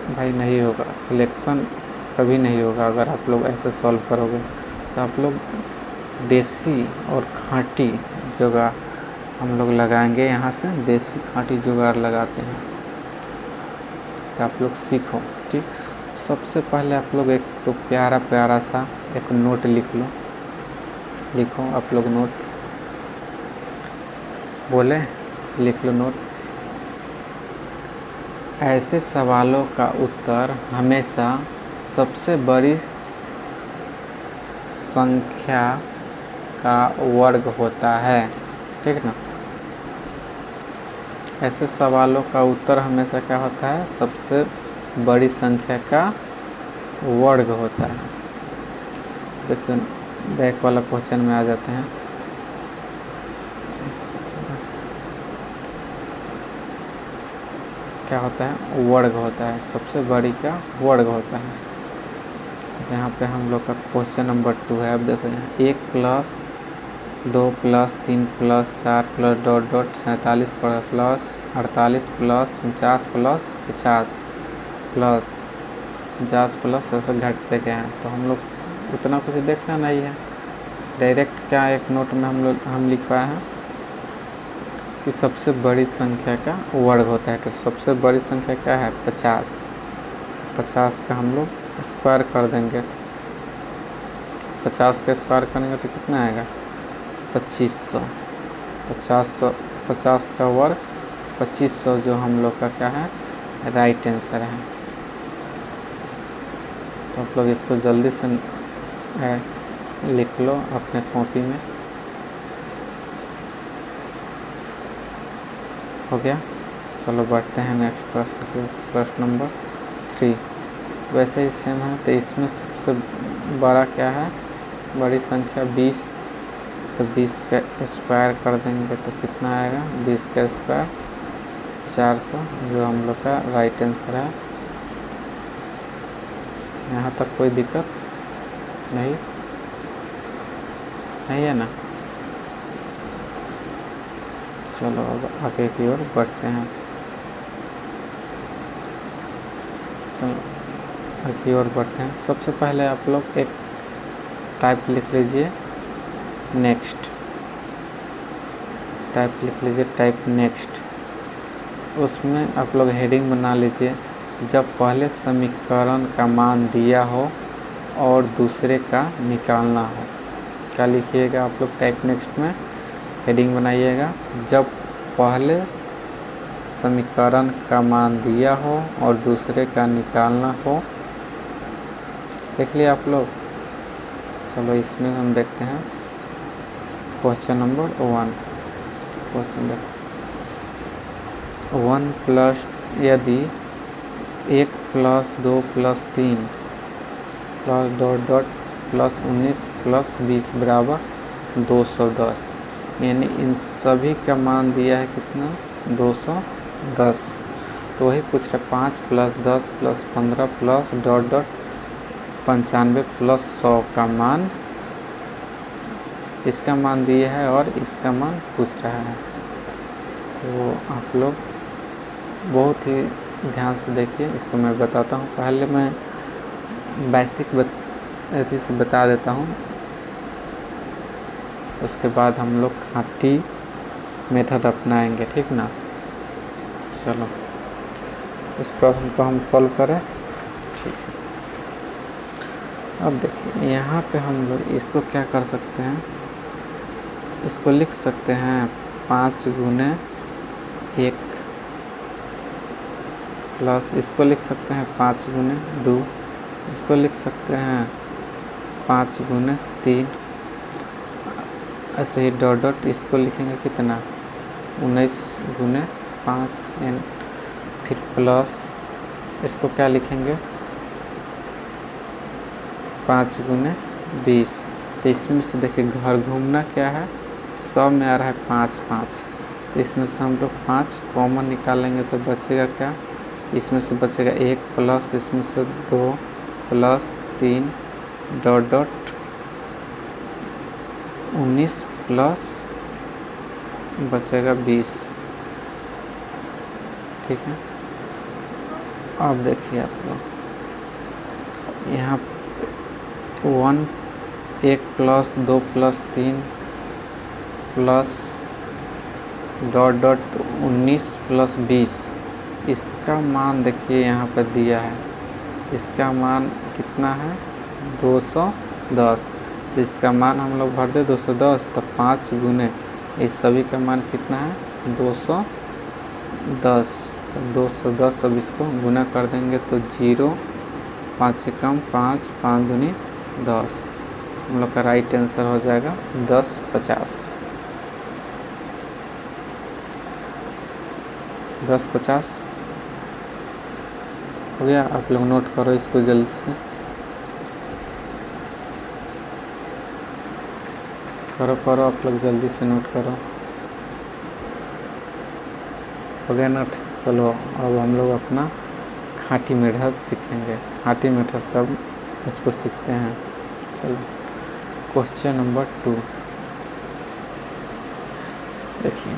भाई नहीं होगा, सिलेक्शन कभी नहीं होगा। अगर आप लोग ऐसे सॉल्व करोगे तो आप लोग देसी और खाँटी जुगाड़ हम लोग लगाएंगे। यहाँ से देसी खाँटी जुगाड़ लगाते हैं तो आप लोग सीखो, ठीक। सबसे पहले आप लोग एक तो प्यारा प्यारा सा एक नोट लिख लो। लिखो आप लोग नोट, बोले लिख लो नोट। ऐसे सवालों का उत्तर हमेशा सबसे बड़ी संख्या का वर्ग होता है, ठीक ना। ऐसे सवालों का उत्तर हमेशा क्या होता है, सबसे बड़ी संख्या का वर्ग होता है। देखो बैक वाला क्वेश्चन में आ जाते हैं। क्या होता है, वर्ग होता है, सबसे बड़ी का वर्ग होता है। यहाँ पे हम लोग का क्वेश्चन नंबर 2 है। अब देखो यहाँ 1 plus 2 plus 3 plus 4 plus dot dot 47 plus 48 plus 49 plus 50 plus 50 plus ऐसे घटते गए हैं। तो हम लोग उतना कुछ देखना नहीं है, डायरेक्ट क्या एक नोट में हम लिखवाए हैं कि सबसे बड़ी संख्या का वर्ग होता है। तो सबसे बड़ी संख्या क्या है, 50। 50 का हम लोग स्क्वायर कर देंगे। 50 का स्क्वायर करेंगे तो कितना आएगा, 2500। 50 का वर्ग 2500 जो हम लोग का क्या है, राइट आंसर है। तो आप लोग इसको जल्दी से लिख लो अपने कॉपी में। हो गया। चलो बढ़ते हैं नेक्स्ट प्रश्न, प्रश्न नंबर 3। वैसे ही सेम है। तो इसमें सबसे बड़ा क्या है, बड़ी संख्या 20। तो 20 का स्क्वायर कर देंगे तो कितना आएगा, 20 का स्क्वायर 400 जो हम लोग का राइट आंसर है। यहाँ तक कोई दिक्कत नहीं है ना। चलो अब आगे की ओर बढ़ते हैं। चलो आगे की ओर बढ़ते हैं। सबसे पहले आप लोग एक टाइप लिख लीजिए नेक्स्ट। टाइप लिख लीजिए टाइप नेक्स्ट। उसमें आप लोग हेडिंग बना लीजिए, जब पहले समीकरण का मान दिया हो और दूसरे का निकालना हो। क्या लिखिएगा आप लोग टाइप नेक्स्ट में, हेडिंग बनाइएगा, जब पहले समीकरण का मान दिया हो और दूसरे का निकालना हो। देख लिया आप लोग। चलो इसमें हम देखते हैं क्वेश्चन नंबर 1। क्वेश्चन देखो, 1 प्लस यदि 1 plus 2 plus 3 plus dot dot plus 19 plus 20 बराबर 210, यानी इन सभी का मान दिया है कितना, 210। तो वही पूछ रहे 5 plus 10 plus 15 plus dot dot 95 plus 100 का मान, इसका मान दिया है और इसका मान पूछ रहा है। तो आप लोग बहुत ही ध्यान से देखिए, इसको मैं बताता हूँ। पहले मैं बेसिक ऐसे से बता देता हूँ, उसके बाद हम लोग खाटी मेथड अपनाएंगे, ठीक ना। चलो इस प्रश्न को हम सॉल्व करें, ठीक है। अब देखिए यहाँ पे हम लोग इसको क्या कर सकते हैं, इसको लिख सकते हैं 5 गुने 1 प्लस इसको लिख सकते हैं 5 गुने 2, इसको लिख सकते हैं 5 गुने 3, ऐसे ही डॉट डॉट इसको लिखेंगे कितना, 19 गुने 5 एंड फिर प्लस इसको क्या लिखेंगे 5 गुने 20। तो इसमें से देखिए घर घूमना क्या है, 100 में आ रहा है 5 5। तो इसमें से हम लोग 5 कॉमन निकालेंगे तो बचेगा क्या, इसमें से बचेगा 1 प्लस इसमें से 2 प्लस 3 डॉट डॉट 19 प्लस बचेगा 20, ठीक है। अब देखिए आप लोग यहाँ 1 plus 2 plus 3 plus dot dot 19 plus 20, इसका मान देखिए यहाँ पर दिया है, इसका मान कितना है 210। तो इसका मान हम लोग भर दे 210, तो 5 गुने इस सभी का मान कितना है 210। तो 210 अब इसको गुना कर देंगे तो 0, 5 से कम 5, 5 दूनी 10। हम लोग का राइट आंसर हो जाएगा 1050। 1050 हो गया। आप लोग नोट करो इसको जल्दी से, करो आप लोग जल्दी से नोट करो। हो गया नोट। चलो अब हम लोग अपना खाटी मीठा सीखेंगे। खाटी मीठा सब इसको सीखते हैं। चलो क्वेश्चन नंबर 2 देखिए,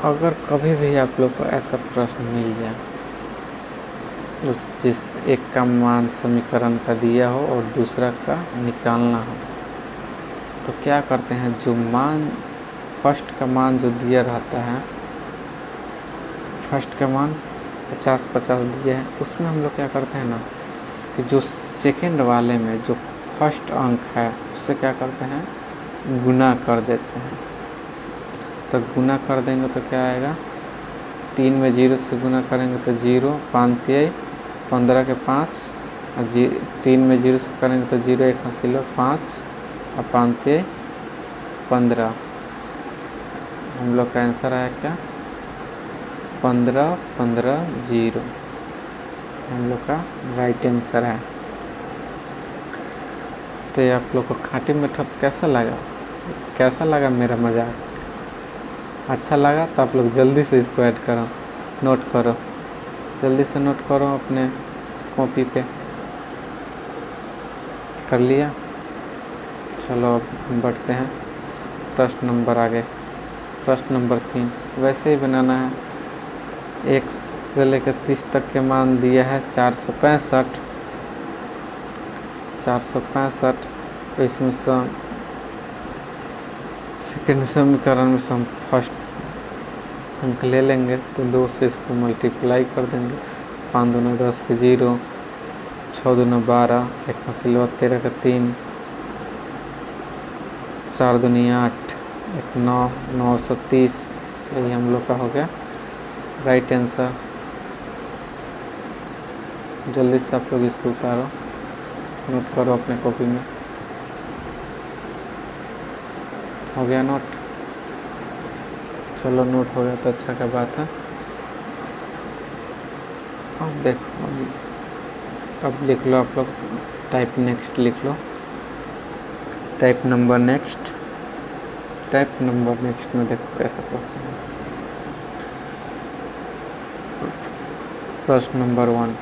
अगर कभी भी आप लोग को ऐसा प्रश्न मिल जाए जिस एक का मान समीकरण का दिया हो और दूसरा का निकालना हो, तो क्या करते हैं, जो मान फर्स्ट का मान जो दिया रहता है, फर्स्ट का मान 50-50 दिए हैं, उसमें हम लोग क्या करते हैं ना कि जो सेकंड वाले में जो फर्स्ट अंक है उससे क्या करते हैं, गुना कर देते हैं। तो गुना कर देंगे तो क्या आएगा, 3 में 0 से गुना करेंगे तो 0, 5 3 15 के 5, और 3 में 0 से करेंगे तो 0 1 हासिल 5 और 5 3 15। हम लोग का आंसर आया क्या, 15 15 0 हम लोग का राइट आंसर है। तो ये आप लोग को खाटी मीठा कैसा लगा मेरा मजाक? अच्छा लगा तो आप लोग जल्दी से इसको ऐड करो, नोट करो, जल्दी से नोट करो अपने कॉपी पे। कर लिया? चलो अब बढ़ते हैं प्रश्न नंबर आगे। प्रश्न नंबर 3 वैसे ही बनाना है। 1 से लेकर 30 तक के मान दिया है 465। तो इसमें से सेकेंड समीकरण में से हम फर्स्ट अंक ले लेंगे, तो 2 से इसको मल्टीप्लाई कर देंगे। 5 दूना 10 के 0, 6 दूना 12, 1 हासिल 13 का 3, 4 दूनी 8, 1 9, 930। यही हम लोग का हो गया राइट आंसर। जल्दी से आप लोग इसको उतारो, नोट करो अपने कॉपी में। हो गया नोट? चलो नोट हो गया तो अच्छा का बात है। अब देखो, अब लिख लो आप लोग, टाइप नेक्स्ट लिख लो, type number next. Type number next में देखो कैसे क्वेश्चन है। प्रश्न नंबर 1,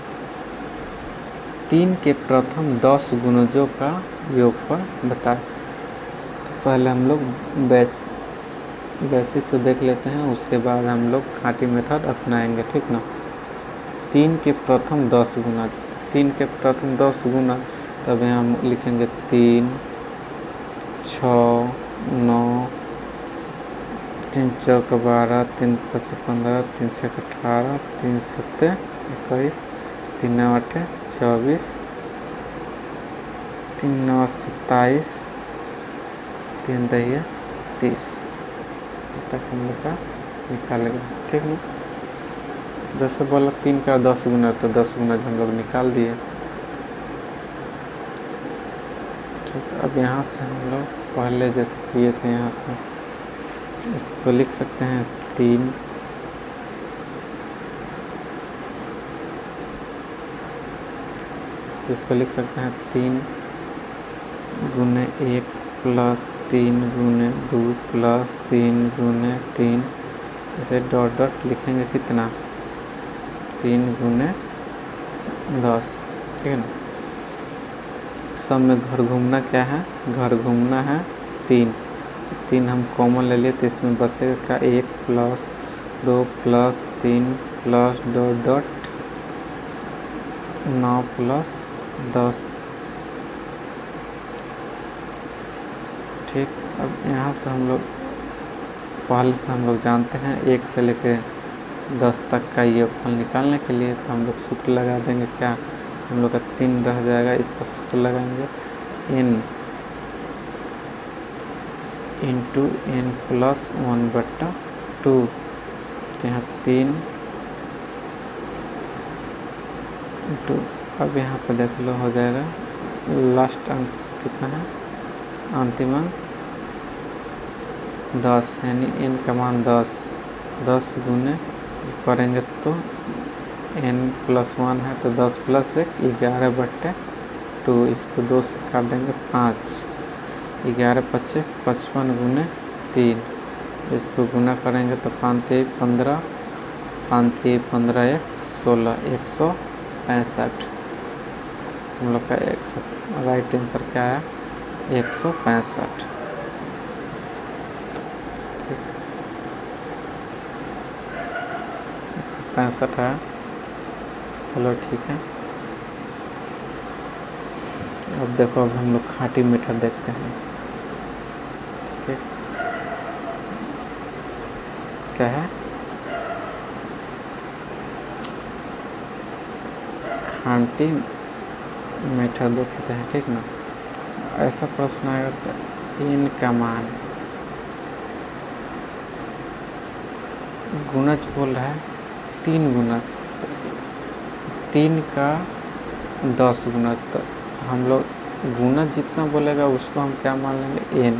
3 के प्रथम 10 गुणजों का योगफल बताएं। तो पहले हम लोग बेसिक से देख लेते हैं, उसके बाद हम लोग खाटी मेथड अपनाएंगे, ठीक ना। 3 के प्रथम 10 गुना, 3 के प्रथम 10 गुना, तब यहाँ हम लिखेंगे 3 6 9, 3 चौक 12, 3 5 15, 3 6 18, 3 7 21, 3 9 8 24, 3 9 27, 3 10 30 तक हम लोग का निकालेगा, ठीक ना। जैसे बोला 3 का 10 गुना, तो 10 गुना हम लोग निकाल दिए, ठीक। अब यहाँ से हम लोग पहले जैसे किए थे, यहाँ से इसको लिख सकते हैं 3 इसको लिख सकते हैं 3 गुने 1 प्लस 3 गुने 2 प्लस 3 गुने 3, इसे डॉट डॉट लिखेंगे कितना, 3 गुने 10, ठीक है ना। सब में घर घूमना क्या है, घर घूमना है 3 हम कॉमन ले लिए, तो इसमें बचेगा क्या, 1 plus 2 plus 3 plus dot dot 9 plus 10, ठीक। अब यहाँ से हम लोग पहले से हम लोग जानते हैं 1 से लेकर 10 तक का योगफल निकालने के लिए, तो हम लोग सूत्र लगा देंगे, क्या हम लोग का 3 रह जाएगा, इसका सूत्र लगाएंगे n इंटू n प्लस 1/2। तो यहाँ 3 इंटू, अब यहाँ पर देख लो हो जाएगा, लास्ट अंक कितना है, अंतिम अंक 10, यानी n का मान 10 गुने करेंगे तो n प्लस 1 है, तो 10 प्लस 1 11/2, इसको 2 से काट देंगे 5, 11 25 55 गुने 3, इसको गुना करेंगे तो 5 3 15, 5 3 15 1 16 165 हम लोग का 100 राइट आंसर क्या है 165। 165 है। चलो ठीक है। अब देखो, अब हम लोग खाटी मीठा देखते हैं। ठीक, क्या है खाटी मीठा देखते हैं। ठीक ना, ऐसा प्रश्न आएगा तो इनका मान गुणज बोल रहा है 3 गुणज, 3 का 10 गुणज, तो हम लोग गुणज जितना बोलेगा उसको हम क्या मान लेंगे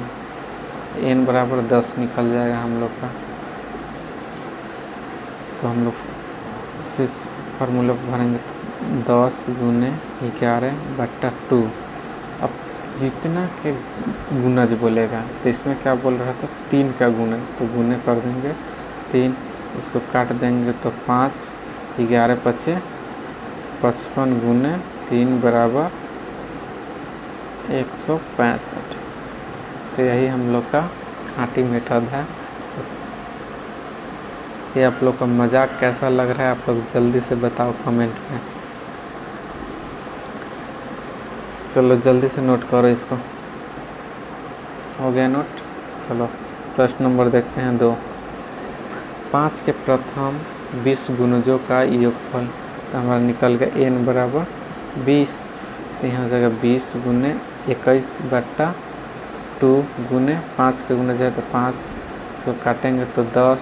n बराबर 10 निकल जाएगा हम लोग का। तो हम लोग इस फार्मूले पर भरेंगे 10 गुने 11/2। अब जितना के गुणज बोलेगा तो इसमें क्या बोल रहा था 3 का गुणज, तो गुने कर देंगे 3, इसको काट देंगे तो 5, 11 पचे 55 गुने 3 बराबर 165। तो यही हम लोग का खाटी मीठा था। ये आप लोग का मजाक कैसा लग रहा है आप लोग जल्दी से बताओ कमेंट में। चलो जल्दी से नोट करो इसको। हो गया नोट। चलो प्रश्न नंबर देखते हैं 2। 5 के प्रथम 20 गुणजों का योगफल, तो हमारा निकल गया n बराबर 20। तो यहाँ जगह 20 गुने 21/2 गुने 5 के गुने जाए तो 5, इसको काटेंगे तो 10,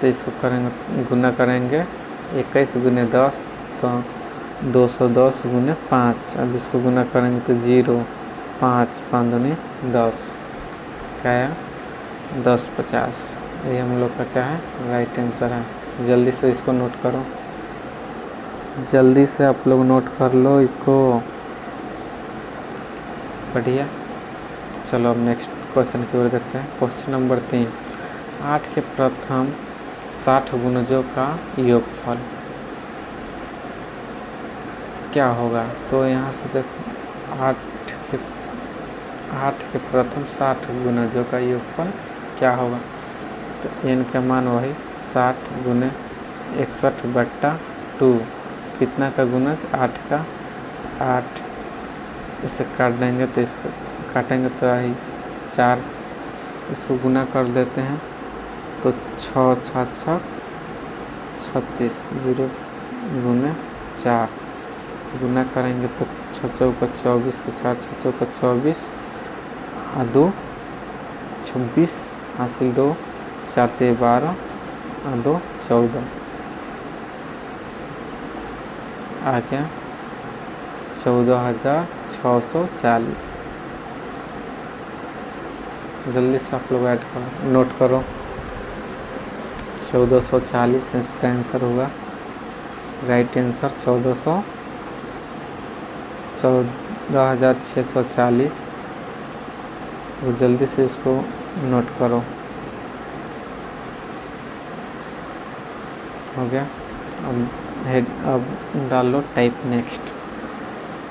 तो इसको करेंगे गुना करेंगे 21 गुने 10 तो 210 गुने 5। अब इसको गुना करेंगे तो 0, 5 5 दूनी 10, क्या है 10 50। ये हम लोग का क्या है राइट आंसर है। जल्दी से इसको नोट करो, जल्दी से आप लोग नोट कर लो इसको। बढ़िया। चलो अब नेक्स्ट क्वेश्चन की ओर देखते हैं। Question number 3। 8 के प्रथम 60 गुणजों का योगफल क्या होगा। तो यहाँ से देखो 8 के प्रथम 60 गुणजों का योगफल क्या होगा। तो n का मान वही 60 गुने 61/2, कितना का गुणज 8 का 8, इसे काट देंगे तो इसको काटेंगे तो वही 4, इसको गुना कर देते हैं तो 6 6 6 36, 0 गुने 4, गुना करेंगे तो 6 चौका 24 के 4 6 चौका 24 और 2 26 हासिल 2 4 12 और 2 14 आ गया 14,640। जल्दी से आप लोग ऐड करो, नोट करो 1440 इसका आंसर होगा। Right answer 14,640। तो जल्दी से इसको नोट करो। हो गया। अब डालो टाइप नेक्स्ट।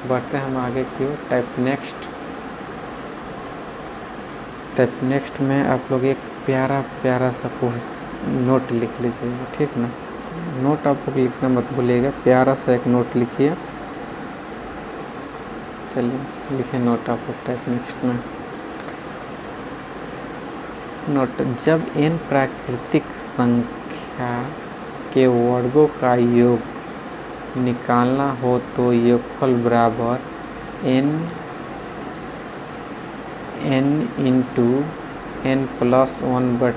बढ़ते हैं हम आगे की ओर। टाइप नेक्स्ट में आप लोग एक प्यारा सा नोट लिख लीजिएगा। ठीक ना, नोट आप लोग लिखना मत भूलिएगा, प्यारा सा एक नोट लिखिए। चलिए लिखे नोट आप लोग टाइप नेक्स्ट में। नोट, जब n प्राकृतिक संख्या के वर्गों का योग निकालना हो तो योगफल बराबर n into n plus 1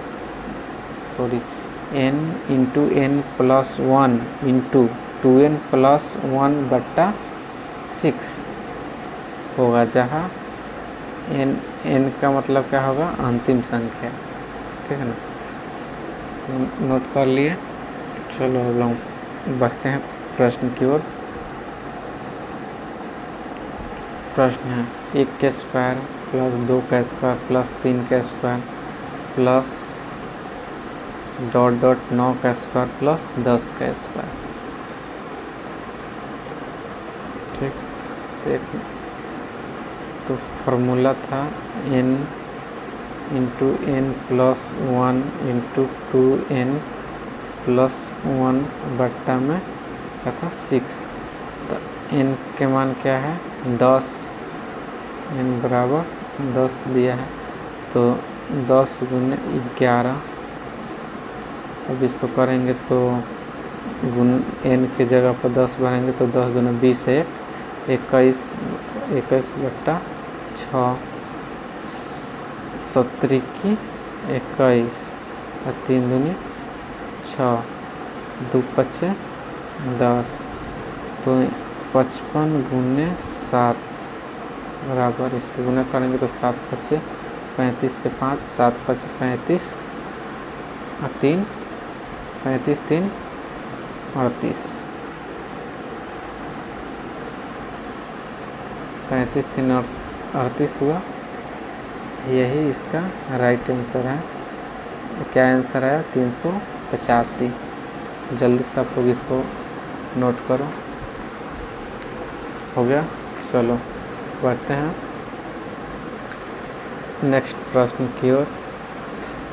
into 2n plus 1/6 होगा, जहाँ n का मतलब क्या होगा अंतिम संख्या। ठीक है ना, नोट कर लिए। चलो लोग बढ़ते हैं प्रश्न की ओर। प्रश्न है 1 का स्क्वायर प्लस 2 का स्क्वायर प्लस 3 का स्क्वायर प्लस डॉट डॉट 9 का स्क्वायर प्लस 10 का स्क्वायर। ठीक, एक तो फॉर्मूला था n into n plus 1 into 2n plus 1 बट्टा में क्या था 6। तो n के मान क्या है 10, n बराबर 10 दिया है, तो 10 गुने 11। अब इसको करेंगे तो गुण n की जगह पर 10 भरेंगे तो 10 गुना 20 है 21, 21 बट्टा 6, 17 की 21 और 3 दूनी 6, 2 पचे 10, तो 55 गुने 7 बराबर, इसको गुना करेंगे तो 7 पचे 35 के 5, 7 पचे 35 और 3 35 3 38, 35 3 और 38 हुआ। यही इसका राइट आंसर है। क्या आंसर है 385। जल्दी से आप लोग इसको नोट करो। हो गया, चलो बढ़ते हैं नेक्स्ट प्रश्न की ओर।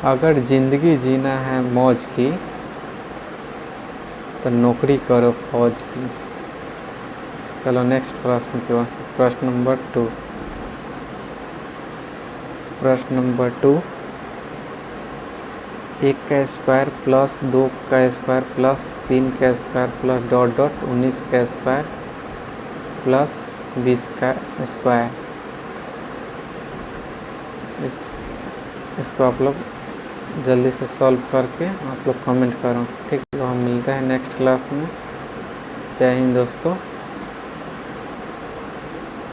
अगर ज़िंदगी जीना है मौज की तो नौकरी करो फौज की। चलो नेक्स्ट प्रश्न की ओर। प्रश्न नंबर 2। प्रश्न नंबर 2, 1 का स्क्वायर प्लस 2 का स्क्वायर प्लस 3 का स्क्वायर प्लस डॉट डॉट 19 का स्क्वायर प्लस 20 का स्क्वायर। इसको आप लोग जल्दी से सॉल्व करके आप लोग कमेंट करो। ठीक, तो हम मिलते हैं नेक्स्ट क्लास में। जय हिंद दोस्तों।